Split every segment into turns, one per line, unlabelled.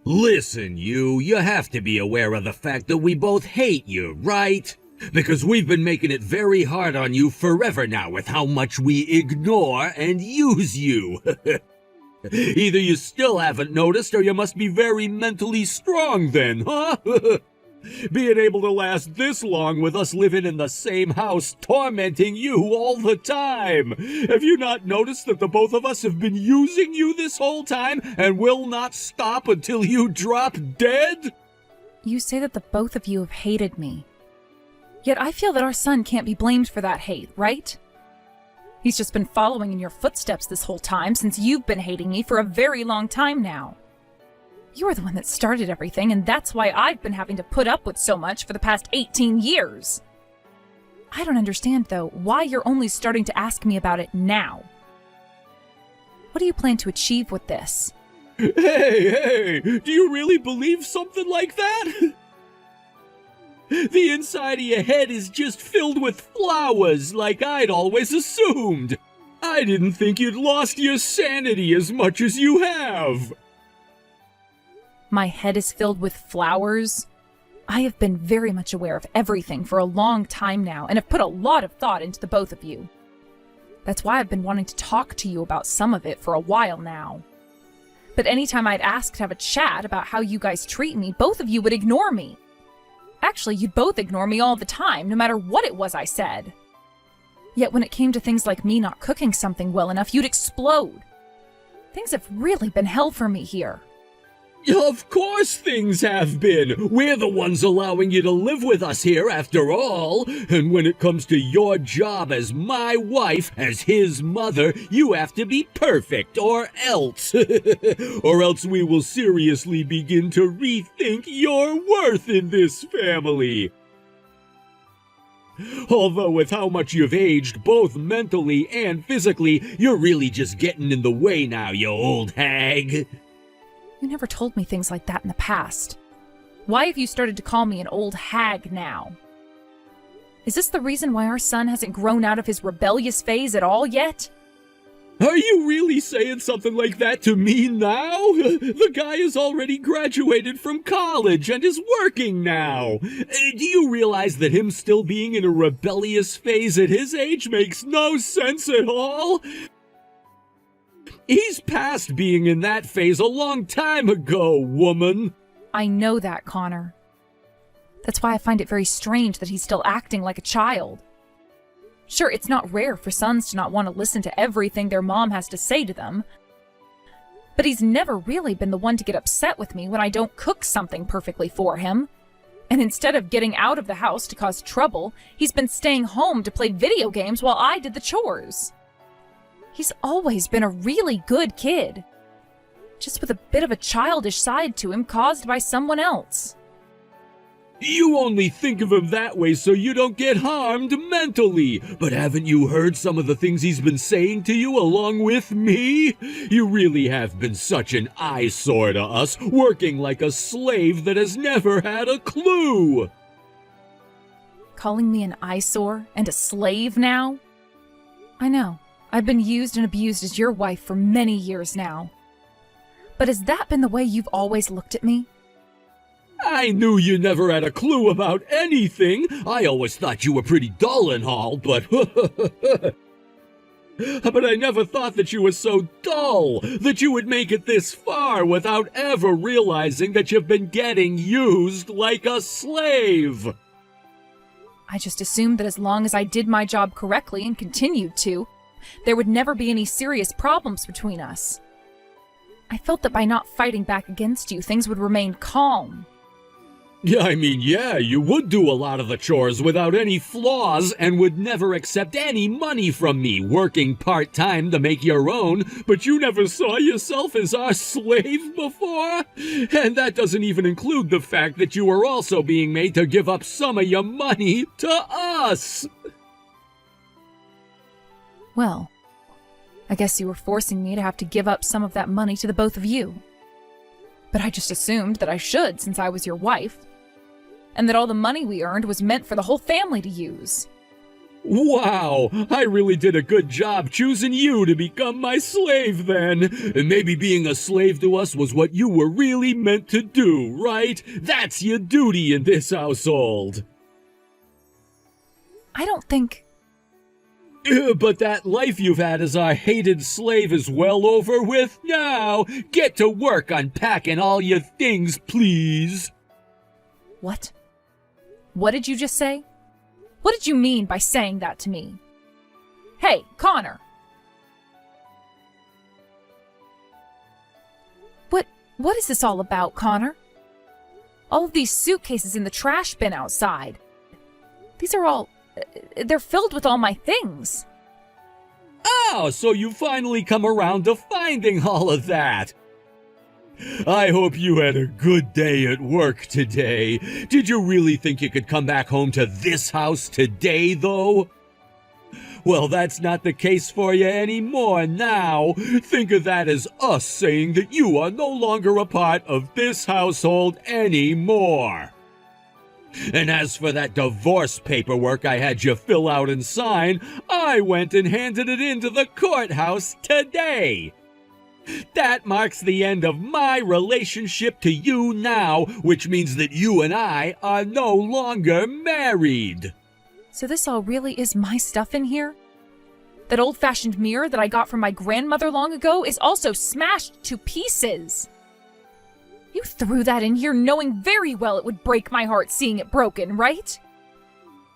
Listen, you have to be aware of the fact that we both hate you, right? Because we've been making it very hard on you forever now with how much we ignore and use you. Either you still haven't noticed or you must be very mentally strong then, huh? Being able to last this long with us living in the same house, tormenting you all the time. Have you not noticed that the both of us have been using you this whole time and will not stop until you drop dead?
You say that the both of you have hated me. Yet I feel that our son can't be blamed for that hate, right? He's just been following in your footsteps this whole time since you've been hating me for a very long time now. You're the one that started everything, and that's why I've been having to put up with so much for the past 18 years. I don't understand, though, why you're only starting to ask me about it now. What do you plan to achieve with this?
Hey, do you really believe something like that? The inside of your head is just filled with flowers, like I'd always assumed. I didn't think you'd lost your sanity as much as you have.
My head is filled with flowers. I have been very much aware of everything for a long time now and have put a lot of thought into the both of you. That's why I've been wanting to talk to you about some of it for a while now. But anytime I'd ask to have a chat about how you guys treat me, both of you would ignore me. Actually, you'd both ignore me all the time, no matter what it was I said. Yet when it came to things like me not cooking something well enough, you'd explode. Things have really been hell for me here.
Of course things have been. We're the ones allowing you to live with us here after all. And when it comes to your job as my wife, as his mother, you have to be perfect or else. Or else we will seriously begin to rethink your worth in this family. Although with how much you've aged, both mentally and physically, you're really just getting in the way now, you old hag.
You never told me things like that in the past. Why have you started to call me an old hag now? Is this the reason why our son hasn't grown out of his rebellious phase at all yet?
Are you really saying something like that to me now? The guy has already graduated from college and is working now. Do you realize that him still being in a rebellious phase at his age makes no sense at all? He's past being in that phase a long time ago, woman.
I know that, Connor. That's why I find it very strange that he's still acting like a child. Sure, it's not rare for sons to not want to listen to everything their mom has to say to them, but he's never really been the one to get upset with me when I don't cook something perfectly for him. And instead of getting out of the house to cause trouble, he's been staying home to play video games while I did the chores. He's always been a really good kid, just with a bit of a childish side to him caused by someone else.
You only think of him that way so you don't get harmed mentally. But haven't you heard some of the things he's been saying to you along with me? You really have been such an eyesore to us, working like a slave that has never had a clue.
Calling me an eyesore and a slave now? I know. I've been used and abused as your wife for many years now. But has that been the way you've always looked at me?
I knew you never had a clue about anything. I always thought you were pretty dull and all, but... but I never thought that you were so dull, that you would make it this far without ever realizing that you've been getting used like a slave.
I just assumed that as long as I did my job correctly and continued to, there would never be any serious problems between us. I felt that by not fighting back against you, things would remain calm.
Yeah, you would do a lot of the chores without any flaws and would never accept any money from me, working part-time to make your own, but you never saw yourself as our slave before? And that doesn't even include the fact that you were also being made to give up some of your money to us!
Well, I guess you were forcing me to have to give up some of that money to the both of you. But I just assumed that I should since I was your wife, and that all the money we earned was meant for the whole family to use.
Wow, I really did a good job choosing you to become my slave then. And maybe being a slave to us was what you were really meant to do, right? That's your duty in this household.
I don't think...
But that life you've had as our hated slave is well over with now. Get to work unpacking all your things, please.
What? What did you just say? What did you mean by saying that to me? Hey, Connor! What is this all about, Connor? All of these suitcases in the trash bin outside. These are all... they're filled with all my things.
Oh, so you finally come around to finding all of that. I hope you had a good day at work today. Did you really think you could come back home to this house today, though? Well, that's not the case for you anymore now. Think of that as us saying that you are no longer a part of this household anymore. And as for that divorce paperwork I had you fill out and sign, I went and handed it into the courthouse today. That marks the end of my relationship to you now, which means that you and I are no longer married.
So this all really is my stuff in here? That old-fashioned mirror that I got from my grandmother long ago is also smashed to pieces. You threw that in here knowing very well it would break my heart seeing it broken, right?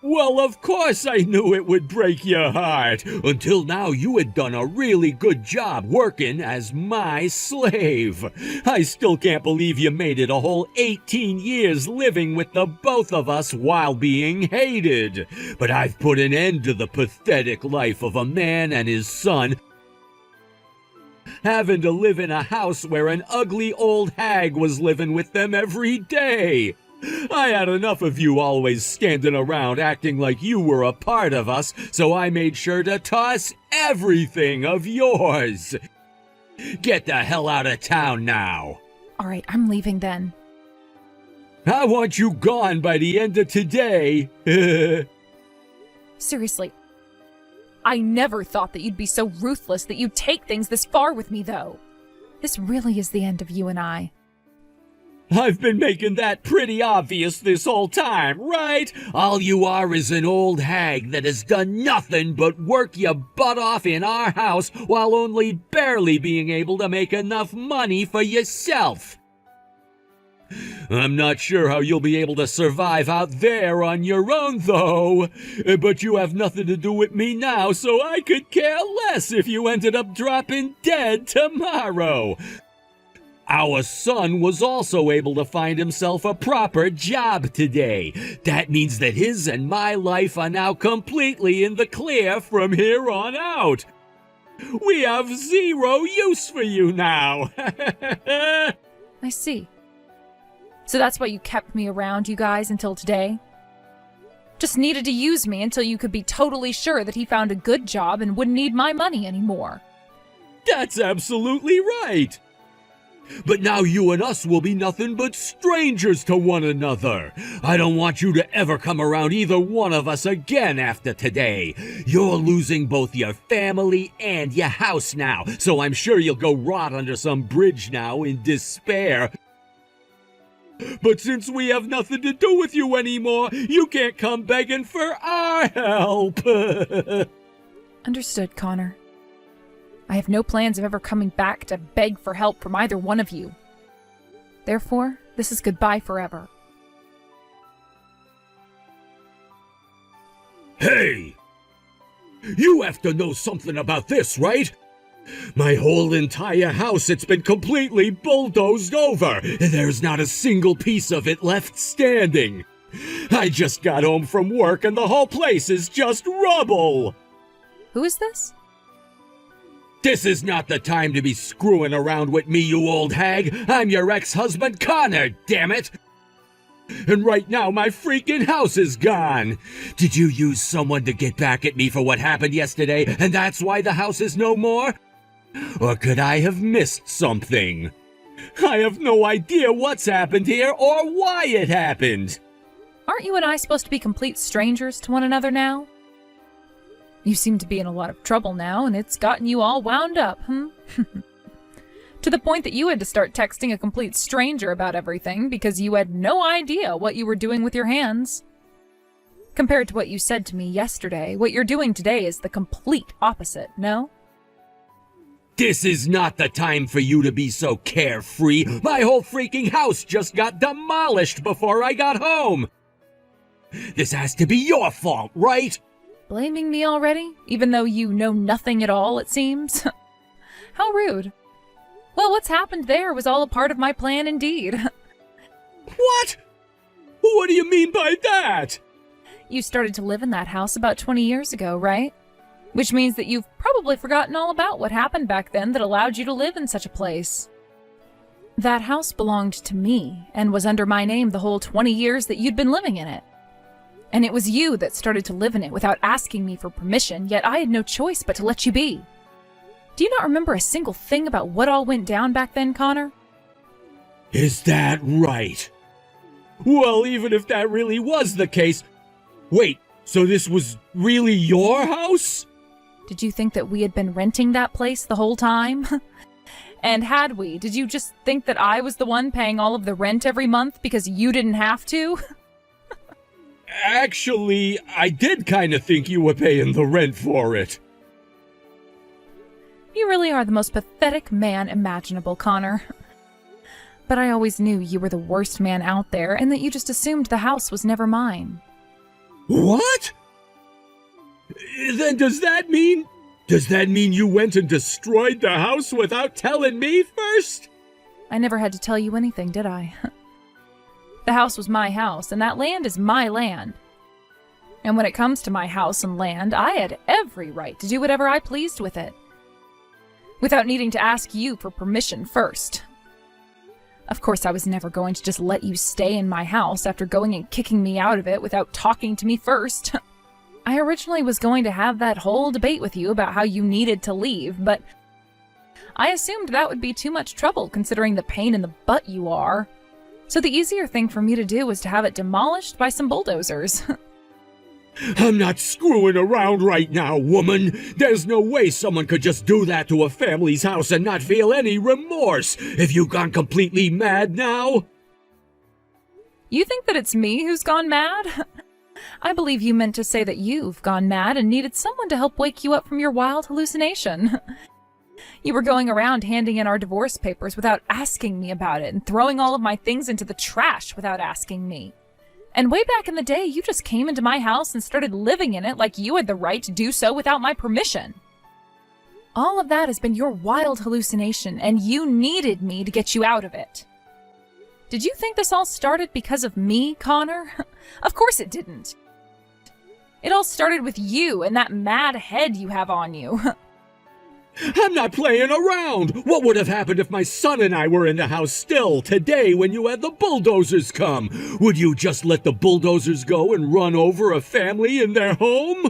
Well, of course I knew it would break your heart. Until now, you had done a really good job working as my slave. I still can't believe you made it a whole 18 years living with the both of us while being hated. But I've put an end to the pathetic life of a man and his son having to live in a house where an ugly old hag was living with them every day. I had enough of you always standing around acting like you were a part of us, so I made sure to toss everything of yours. Get the hell out of town now.
All right, I'm leaving then.
I want you gone by the end of today.
Seriously, I never thought that you'd be so ruthless that you'd take things this far with me, though. This really is the end of you and I.
I've been making that pretty obvious this whole time, right? All you are is an old hag that has done nothing but work your butt off in our house while only barely being able to make enough money for yourself. I'm not sure how you'll be able to survive out there on your own, though. But you have nothing to do with me now, so I could care less if you ended up dropping dead tomorrow. Our son was also able to find himself a proper job today. That means that his and my life are now completely in the clear from here on out. We have zero use for you now.
I see. So that's why you kept me around, you guys, until today? Just needed to use me until you could be totally sure that he found a good job and wouldn't need my money anymore.
That's absolutely right. But now you and us will be nothing but strangers to one another. I don't want you to ever come around either one of us again after today. You're losing both your family and your house now, so I'm sure you'll go rot under some bridge now in despair. But since we have nothing to do with you anymore, you can't come begging for our help.
Understood, Connor. I have no plans of ever coming back to beg for help from either one of you. Therefore, this is goodbye forever.
Hey! You have to know something about this, right? My whole entire house, it's been completely bulldozed over. There's not a single piece of it left standing. I just got home from work and the whole place is just rubble.
Who is this?
This is not the time to be screwing around with me, you old hag. I'm your ex-husband, Connor, damn it! And right now, my freaking house is gone. Did you use someone to get back at me for what happened yesterday, and that's why the house is no more? Or could I have missed something? I have no idea what's happened here or why it happened.
Aren't you and I supposed to be complete strangers to one another now? You seem to be in a lot of trouble now, and it's gotten you all wound up, To the point that you had to start texting a complete stranger about everything because you had no idea what you were doing with your hands. Compared to what you said to me yesterday, what you're doing today is the complete opposite, no?
This is not the time for you to be so carefree. My whole freaking house just got demolished before I got home. This has to be your fault, right?
Blaming me already? Even though you know nothing at all, it seems? How rude. Well, what's happened there was all a part of my plan indeed.
What? What do you mean by that?
You started to live in that house about 20 years ago, right? Which means that you've probably forgotten all about what happened back then that allowed you to live in such a place. That house belonged to me and was under my name the whole 20 years that you'd been living in it. And it was you that started to live in it without asking me for permission, yet I had no choice but to let you be. Do you not remember a single thing about what all went down back then, Connor?
Is that right? Well, even if that really was the case... Wait, so this was really your house?
Did you think that we had been renting that place the whole time? And had we, did you just think that I was the one paying all of the rent every month because you didn't have to?
Actually, I did kind of think you were paying the rent for it.
You really are the most pathetic man imaginable, Connor. But I always knew you were the worst man out there and that you just assumed the house was never mine.
What? Then does that mean you went and destroyed the house without telling me first?
I never had to tell you anything, did I? The house was my house, and that land is my land. And when it comes to my house and land, I had every right to do whatever I pleased with it, without needing to ask you for permission first. Of course, I was never going to just let you stay in my house after going and kicking me out of it without talking to me first. I originally was going to have that whole debate with you about how you needed to leave, but I assumed that would be too much trouble considering the pain in the butt you are. So the easier thing for me to do was to have it demolished by some bulldozers.
I'm not screwing around right now, woman. There's no way someone could just do that to a family's house and not feel any remorse. Have you gone completely mad now?
You think that it's me who's gone mad? I believe you meant to say that you've gone mad and needed someone to help wake you up from your wild hallucination. You were going around handing in our divorce papers without asking me about it and throwing all of my things into the trash without asking me. And way back in the day, you just came into my house and started living in it like you had the right to do so without my permission. All of that has been your wild hallucination, and you needed me to get you out of it. Did you think this all started because of me, Connor? Of course it didn't. It all started with you and that mad head you have on you.
I'm not playing around! What would have happened if my son and I were in the house still today when you had the bulldozers come? Would you just let the bulldozers go and run over a family in their home?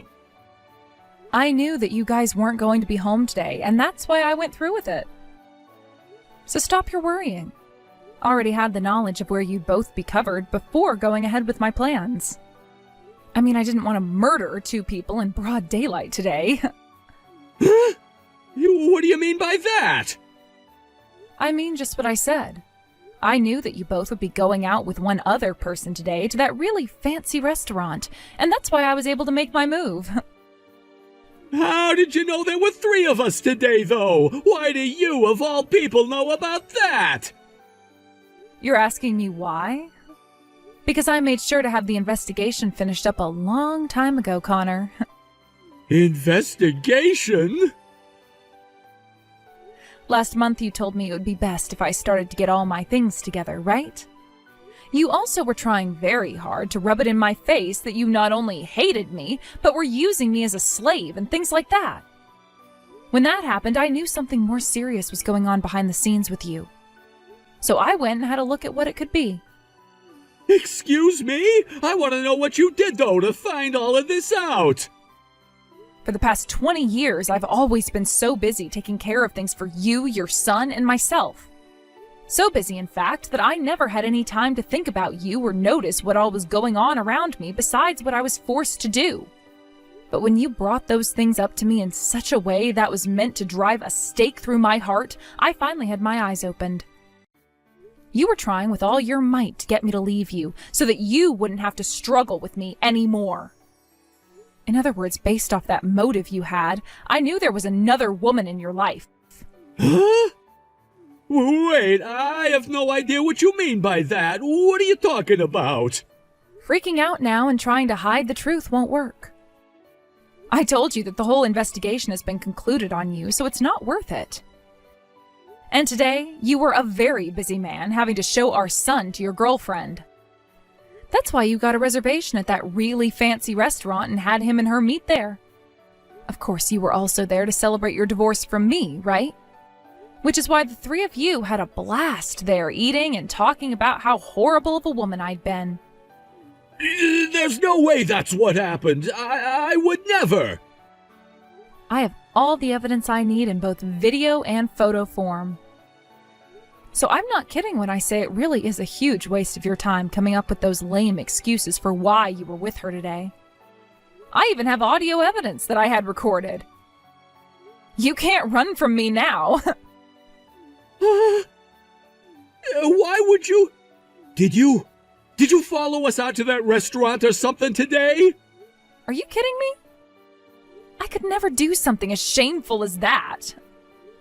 I knew that you guys weren't going to be home today, and that's why I went through with it. So stop your worrying. Already had the knowledge of where you'd both be covered before going ahead with my plans. I mean, I didn't want to murder two people in broad daylight today.
Huh? What do you mean by that?
I mean just what I said. I knew that you both would be going out with one other person today to that really fancy restaurant, and that's why I was able to make my move.
How did you know there were 3 of us today, though? Why do you, of all people, know about that?
You're asking me why? Because I made sure to have the investigation finished up a long time ago, Connor.
Investigation?
Last month you told me it would be best if I started to get all my things together, right? You also were trying very hard to rub it in my face that you not only hated me, but were using me as a slave and things like that. When that happened, I knew something more serious was going on behind the scenes with you. So I went and had a look at what it could be.
Excuse me? I want to know what you did, though, to find all of this out.
For the past 20 years, I've always been so busy taking care of things for you, your son, and myself. So busy, in fact, that I never had any time to think about you or notice what all was going on around me besides what I was forced to do. But when you brought those things up to me in such a way that was meant to drive a stake through my heart, I finally had my eyes opened. You were trying with all your might to get me to leave you, so that you wouldn't have to struggle with me anymore. In other words, based off that motive you had, I knew there was another woman in your life.
Huh? Wait, I have no idea what you mean by that. What are you talking about?
Freaking out now and trying to hide the truth won't work. I told you that the whole investigation has been concluded on you, so it's not worth it. And today, you were a very busy man having to show our son to your girlfriend. That's why you got a reservation at that really fancy restaurant and had him and her meet there. Of course, you were also there to celebrate your divorce from me, right? Which is why the three of you had a blast there, eating and talking about how horrible of a woman I'd been.
There's no way that's what happened. I would never.
I have all the evidence I need in both video and photo form. So I'm not kidding when I say it really is a huge waste of your time coming up with those lame excuses for why you were with her today. I even have audio evidence that I had recorded. You can't run from me now.
Why would you? Did you follow us out to that restaurant or something today?
Are you kidding me? I could never do something as shameful as that.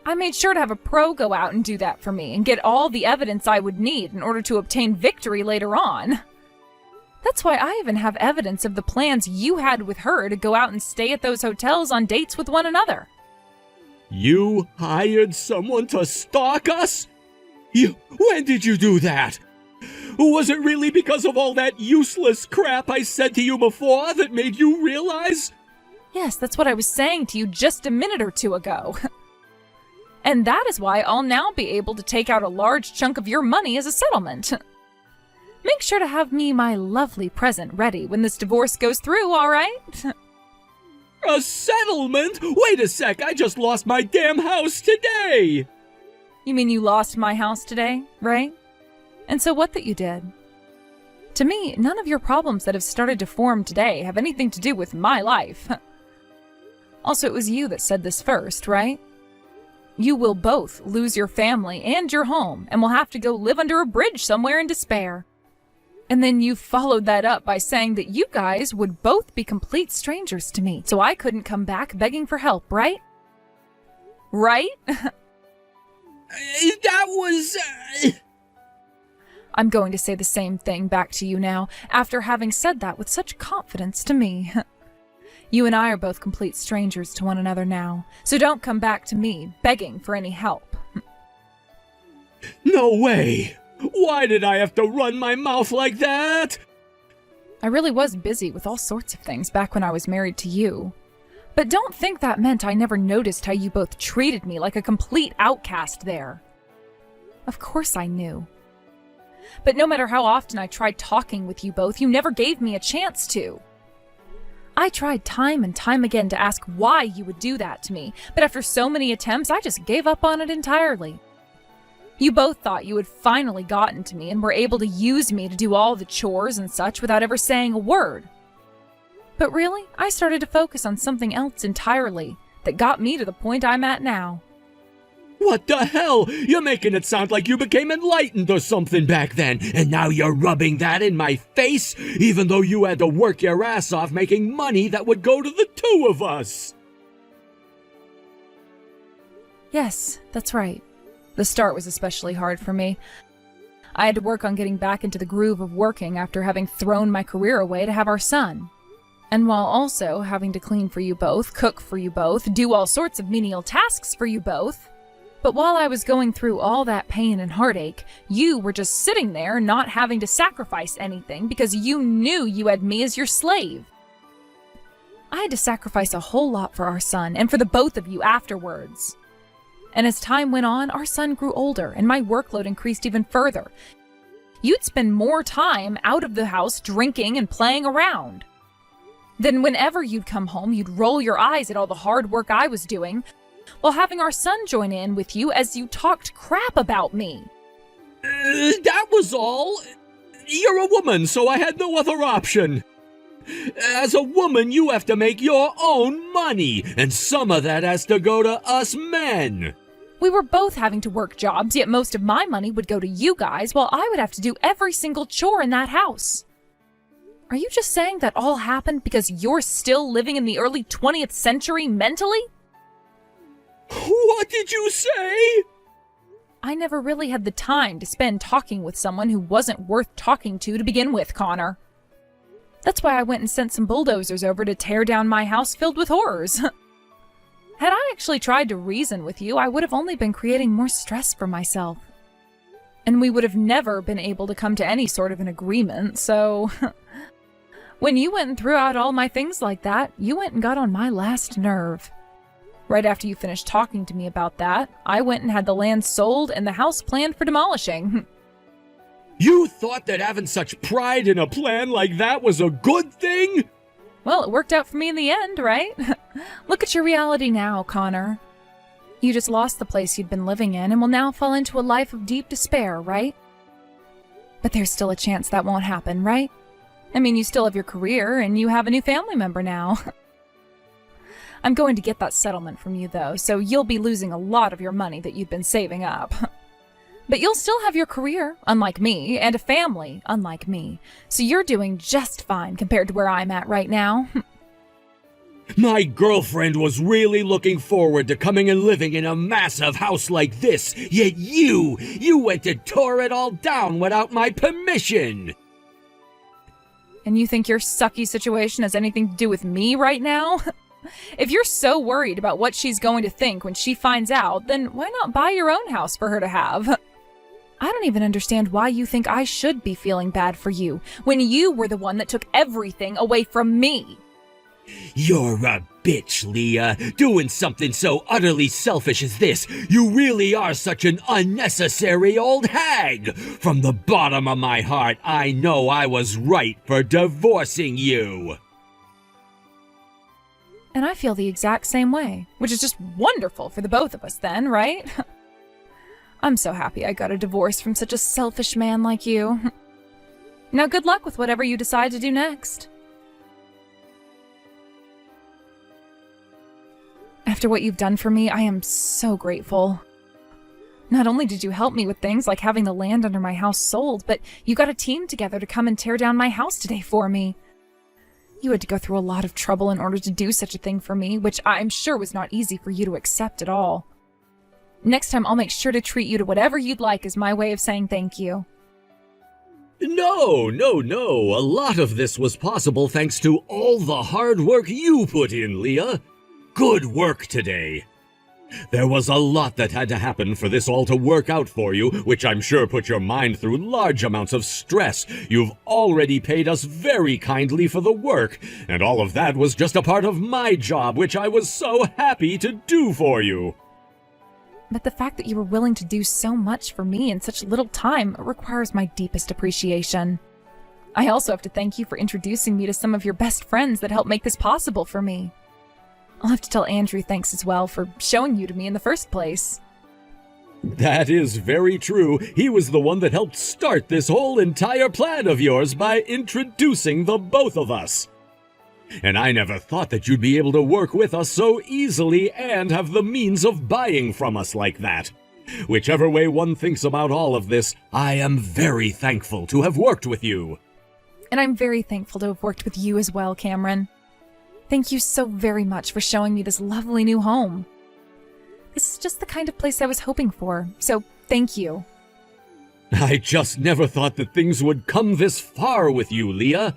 I made sure to have a pro go out and do that for me and get all the evidence I would need in order to obtain victory later on. That's why I even have evidence of the plans you had with her to go out and stay at those hotels on dates with one another.
You hired someone to stalk us? When did you do that? Was it really because of all that useless crap I said to you before that made you realize?
Yes, that's what I was saying to you just a minute or two ago. And that is why I'll now be able to take out a large chunk of your money as a settlement. Make sure to have me my lovely present ready when this divorce goes through, all right?
A settlement? Wait a sec, I just lost my damn house today!
You mean you lost my house today, right? And so what that you did? To me, none of your problems that have started to form today have anything to do with my life. Also, it was you that said this first, right? You will both lose your family and your home and will have to go live under a bridge somewhere in despair. And then you followed that up by saying that you guys would both be complete strangers to me, so I couldn't come back begging for help, right? Right?
That was...
I'm going to say the same thing back to you now, after having said that with such confidence to me. You and I are both complete strangers to one another now, so don't come back to me begging for any help.
No way! Why did I have to run my mouth like that?
I really was busy with all sorts of things back when I was married to you. But don't think that meant I never noticed how you both treated me like a complete outcast there. Of course I knew. But no matter how often I tried talking with you both, you never gave me a chance to. I tried time and time again to ask why you would do that to me, but after so many attempts, I just gave up on it entirely. You both thought you had finally gotten to me and were able to use me to do all the chores and such without ever saying a word. But really, I started to focus on something else entirely that got me to the point I'm at now.
What the hell? You're making it sound like you became enlightened or something back then, and now you're rubbing that in my face, even though you had to work your ass off making money that would go to the two of us.
Yes, that's right. The start was especially hard for me. I had to work on getting back into the groove of working after having thrown my career away to have our son. And while also having to clean for you both, cook for you both, do all sorts of menial tasks for you both. But while I was going through all that pain and heartache, you were just sitting there not having to sacrifice anything because you knew you had me as your slave. I had to sacrifice a whole lot for our son and for the both of you afterwards. And as time went on, our son grew older and my workload increased even further. You'd spend more time out of the house drinking and playing around. Then whenever you'd come home, you'd roll your eyes at all the hard work I was doing, while having our son join in with you as you talked crap about me.
That was all. You're a woman, so I had no other option. As a woman, you have to make your own money, and some of that has to go to us men.
We were both having to work jobs, yet most of my money would go to you guys, while I would have to do every single chore in that house. Are you just saying that all happened because you're still living in the early 20th century mentally?
What did you say?
I never really had the time to spend talking with someone who wasn't worth talking to begin with, Connor. That's why I went and sent some bulldozers over to tear down my house filled with horrors. Had I actually tried to reason with you, I would have only been creating more stress for myself. And we would have never been able to come to any sort of an agreement, so... When you went and threw out all my things like that, you went and got on my last nerve. Right after you finished talking to me about that, I went and had the land sold and the house planned for demolishing.
You thought that having such pride in a plan like that was a good thing?
Well, it worked out for me in the end, right? Look at your reality now, Connor. You just lost the place you'd been living in and will now fall into a life of deep despair, right? But there's still a chance that won't happen, right? I mean, you still have your career and you have a new family member now. I'm going to get that settlement from you, though, so you'll be losing a lot of your money that you'd been saving up. But you'll still have your career, unlike me, and a family, unlike me. So you're doing just fine compared to where I'm at right now.
My girlfriend was really looking forward to coming and living in a massive house like this, yet you went and tore it all down without my permission.
And you think your sucky situation has anything to do with me right now? If you're so worried about what she's going to think when she finds out, then why not buy your own house for her to have? I don't even understand why you think I should be feeling bad for you, when you were the one that took everything away from me.
You're a bitch, Leah. Doing something so utterly selfish as this. You really are such an unnecessary old hag. From the bottom of my heart, I know I was right for divorcing you.
And I feel the exact same way, which is just wonderful for the both of us then, right? I'm so happy I got a divorce from such a selfish man like you. Now good luck with whatever you decide to do next. After what you've done for me, I am so grateful. Not only did you help me with things like having the land under my house sold, but you got a team together to come and tear down my house today for me. You had to go through a lot of trouble in order to do such a thing for me, which I'm sure was not easy for you to accept at all. Next time, I'll make sure to treat you to whatever you'd like as my way of saying thank you.
No. A lot of this was possible thanks to all the hard work you put in, Leah. Good work today. There was a lot that had to happen for this all to work out for you, which I'm sure put your mind through large amounts of stress. You've already paid us very kindly for the work, and all of that was just a part of my job, which I was so happy to do for you.
But the fact that you were willing to do so much for me in such little time requires my deepest appreciation. I also have to thank you for introducing me to some of your best friends that helped make this possible for me. I'll have to tell Andrew thanks as well for showing you to me in the first place.
That is very true. He was the one that helped start this whole entire plan of yours by introducing the both of us. And I never thought that you'd be able to work with us so easily and have the means of buying from us like that. Whichever way one thinks about all of this, I am very thankful to have worked with you.
And I'm very thankful to have worked with you as well, Cameron. Thank you so very much for showing me this lovely new home. This is just the kind of place I was hoping for, so thank you.
I just never thought that things would come this far with you, Leah.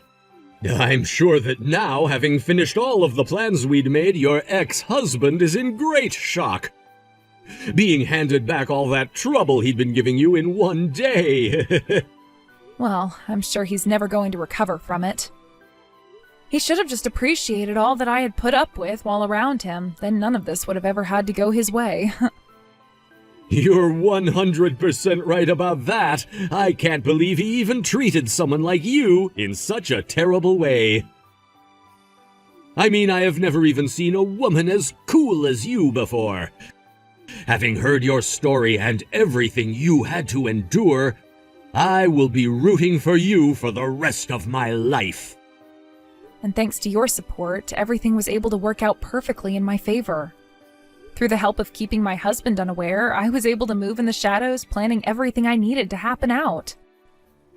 I'm sure that now, having finished all of the plans we'd made, your ex-husband is in great shock. Being handed back all that trouble he'd been giving you in one day.
Well, I'm sure he's never going to recover from it. He should have just appreciated all that I had put up with while around him. Then none of this would have ever had to go his way.
You're 100% right about that. I can't believe he even treated someone like you in such a terrible way. I mean, I have never even seen a woman as cool as you before. Having heard your story and everything you had to endure, I will be rooting for you for the rest of my life.
And thanks to your support, everything was able to work out perfectly in my favor. Through the help of keeping my husband unaware, I was able to move in the shadows, planning everything I needed to happen out.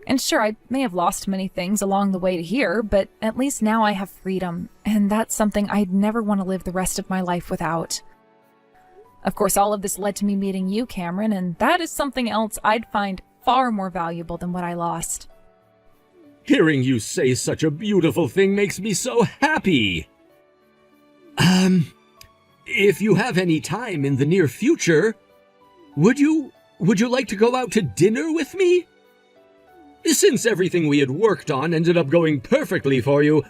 And sure, I may have lost many things along the way to here, but at least now I have freedom, and that's something I'd never want to live the rest of my life without. Of course, all of this led to me meeting you, Cameron, and that is something else I'd find far more valuable than what I lost.
Hearing you say such a beautiful thing makes me so happy. If you have any time in the near future, would you like to go out to dinner with me? Since everything we had worked on ended up going perfectly for you,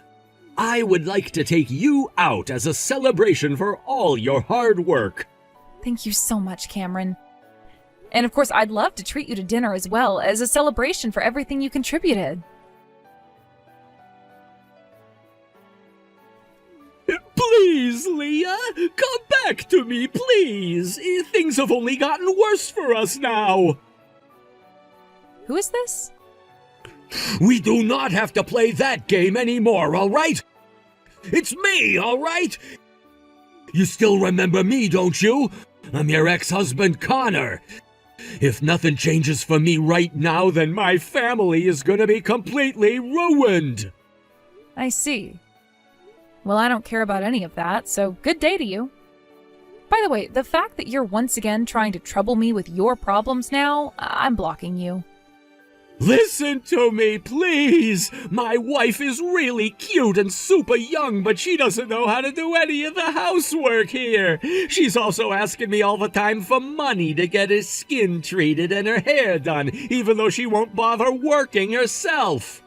I would like to take you out as a celebration for all your hard work.
Thank you so much, Cameron. And of course, I'd love to treat you to dinner as well, as a celebration for everything you contributed.
Please, Leah, come back to me, please. Things have only gotten worse for us now.
Who is this?
We do not have to play that game anymore, all right? It's me, all right? You still remember me, don't you? I'm your ex-husband, Connor. If nothing changes for me right now, then my family is gonna be completely ruined.
I see. Well, I don't care about any of that, so good day to you. By the way, the fact that you're once again trying to trouble me with your problems now, I'm blocking you.
Listen to me, please! My wife is really cute and super young, but she doesn't know how to do any of the housework here. She's also asking me all the time for money to get her skin treated and her hair done, even though she won't bother working herself.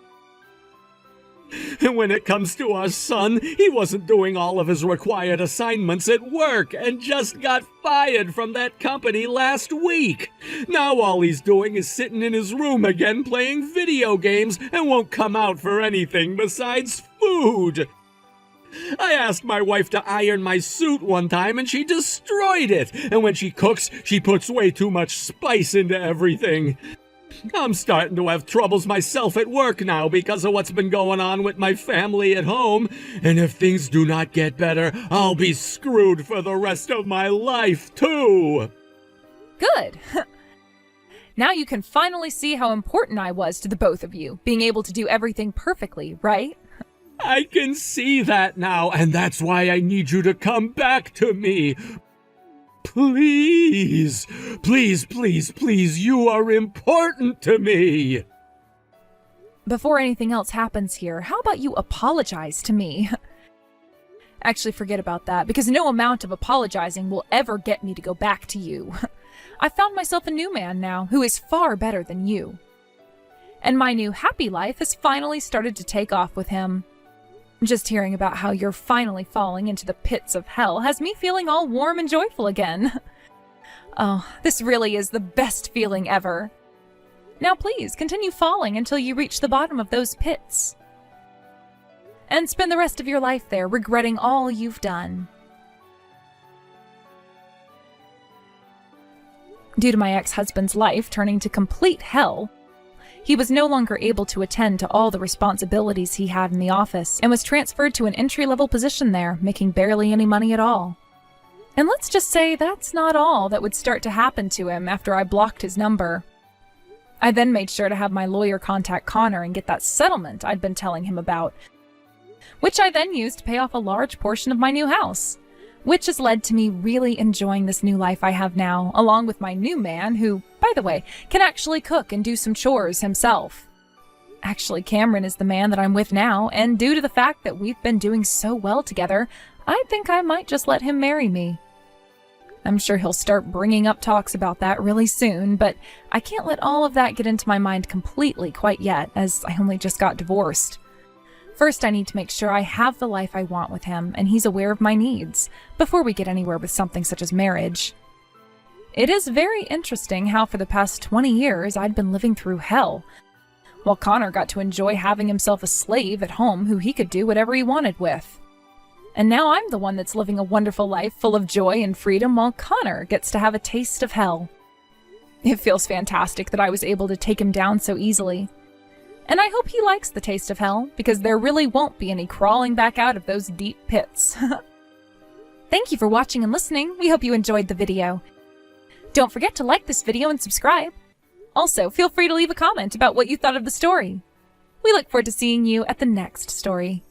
And when it comes to our son, he wasn't doing all of his required assignments at work and just got fired from that company last week. Now all he's doing is sitting in his room again playing video games and won't come out for anything besides food. I asked my wife to iron my suit one time and she destroyed it. And when she cooks, she puts way too much spice into everything. I'm starting to have troubles myself at work now because of what's been going on with my family at home, and if things do not get better, I'll be screwed for the rest of my life, too.
Good. Now you can finally see how important I was to the both of you, being able to do everything perfectly, right?
I can see that now, and that's why I need you to come back to me. Please, please, please, please, you are important to me.
Before anything else happens here, how about you apologize to me? Actually, forget about that, because no amount of apologizing will ever get me to go back to you. I found myself a new man now, who is far better than you. And my new happy life has finally started to take off with him. Just hearing about how you're finally falling into the pits of hell has me feeling all warm and joyful again. Oh, this really is the best feeling ever. Now please, continue falling until you reach the bottom of those pits. And spend the rest of your life there, regretting all you've done. Due to my ex-husband's life turning to complete hell, he was no longer able to attend to all the responsibilities he had in the office and was transferred to an entry-level position there, making barely any money at all. And let's just say that's not all that would start to happen to him after I blocked his number. I then made sure to have my lawyer contact Connor and get that settlement I'd been telling him about, which I then used to pay off a large portion of my new house, which has led to me really enjoying this new life I have now, along with my new man who, by the way, can actually cook and do some chores himself. Actually, Cameron is the man that I'm with now, and due to the fact that we've been doing so well together, I think I might just let him marry me. I'm sure he'll start bringing up talks about that really soon, but I can't let all of that get into my mind completely quite yet, as I only just got divorced. First, I need to make sure I have the life I want with him, and he's aware of my needs, before we get anywhere with something such as marriage. It is very interesting how for the past 20 years I'd been living through hell, while Connor got to enjoy having himself a slave at home who he could do whatever he wanted with. And now I'm the one that's living a wonderful life full of joy and freedom while Connor gets to have a taste of hell. It feels fantastic that I was able to take him down so easily. And I hope he likes the taste of hell, because there really won't be any crawling back out of those deep pits. Thank you for watching and listening. We hope you enjoyed the video. Don't forget to like this video and subscribe. Also, feel free to leave a comment about what you thought of the story. We look forward to seeing you at the next story.